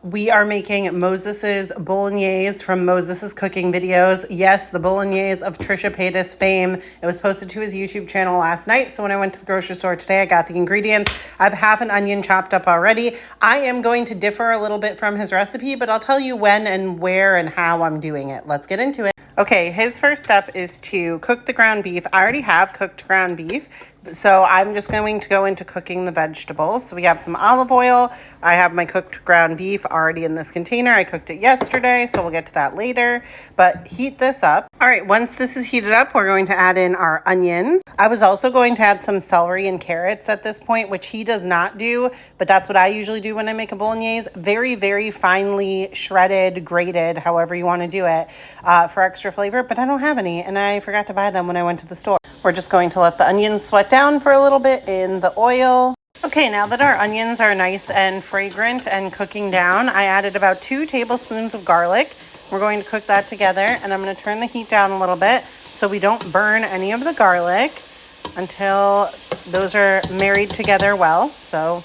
We are making Moses's Bolognese from Moses's cooking videos. Yes, the Bolognese of Trisha Paytas fame. It was posted to his YouTube channel last night. So when I went to the grocery store today, I got the ingredients. I have half an onion chopped up already. I am going to differ a little bit from his recipe, but I'll tell you when and where and how I'm doing it. Let's get into it. Okay, his first step is to cook the ground beef. I already have cooked ground beef, so I'm just going to go into cooking the vegetables. So we have some olive oil. I have my cooked ground beef already in this container. I cooked it yesterday, so we'll get to that later, but heat this up. All right, once this is heated up, we're going to add in our onions. I was also going to add some celery and carrots at this point, which he does not do, but that's what I usually do when I make a bolognese. Very, very finely shredded, grated, however you want to do it, for extra flavor, but I don't have any, and I forgot to buy them when I went to the store. We're just going to let the onions sweat down for a little bit in the oil. Okay, now that our onions are nice and fragrant and cooking down, I added about 2 tablespoons of garlic. We're going to cook that together, and I'm going to turn the heat down a little bit so we don't burn any of the garlic until those are married together well. So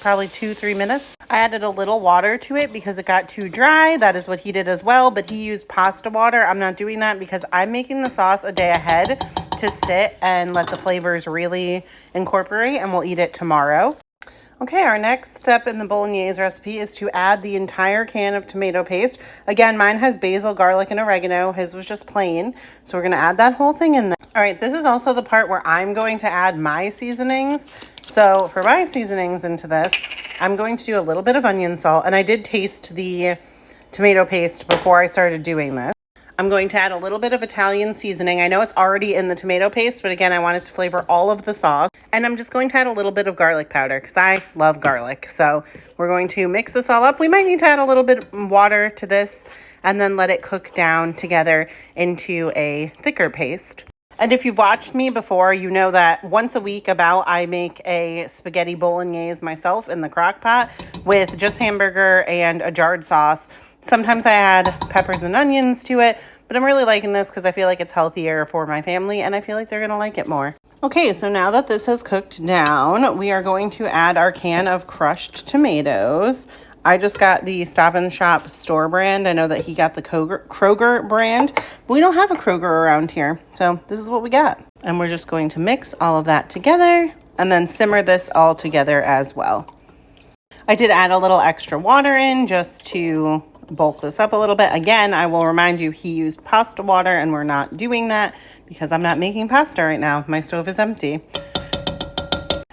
probably 2-3 minutes. I added a little water to it because it got too dry. That is what he did as well, but he used pasta water. I'm not doing that because I'm making the sauce a day ahead to sit and let the flavors really incorporate, and we'll eat it tomorrow. Okay, our next step in the bolognese recipe is to add the entire can of tomato paste. Again, mine has basil, garlic, and oregano. His was just plain, so we're going to add that whole thing in there. All right, this is also the part where I'm going to add my seasonings. So for my seasonings into this, I'm going to do a little bit of onion salt, and I did taste the tomato paste before I started doing this. I'm going to add a little bit of Italian seasoning. I know it's already in the tomato paste, but again, I wanted to flavor all of the sauce. And I'm just going to add a little bit of garlic powder because I love garlic. So we're going to mix this all up. We might need to add a little bit of water to this and then let it cook down together into a thicker paste. And if you've watched me before, you know that once a week I make a spaghetti bolognese myself in the crock pot with just hamburger and a jarred sauce. Sometimes I add peppers and onions to it, but I'm really liking this because I feel like it's healthier for my family and I feel like they're going to like it more. Okay, so now that this has cooked down, we are going to add our can of crushed tomatoes. I just got the Stop and Shop store brand. I know that he got the Kroger brand, but we don't have a Kroger around here. So this is what we got. And we're just going to mix all of that together and then simmer this all together as well. I did add a little extra water in just to bulk this up a little bit. Again, I will remind you, he used pasta water and we're not doing that because I'm not making pasta right now. My stove is empty.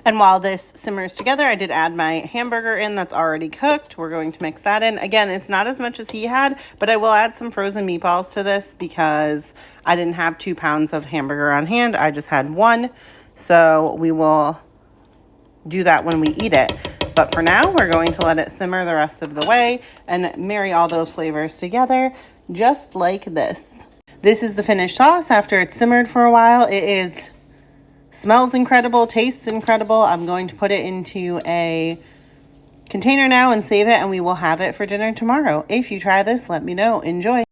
And while this simmers together, I did add my hamburger in that's already cooked. We're going to mix that in. Again, it's not as much as he had, but I will add some frozen meatballs to this because I didn't have 2 pounds of hamburger on hand. I just had 1. So we will do that when we eat it. But for now, we're going to let it simmer the rest of the way and marry all those flavors together just like this. This is the finished sauce after it's simmered for a while. Smells incredible, tastes incredible. I'm going to put it into a container now and save it, and we will have it for dinner tomorrow. If you try this, let me know. Enjoy.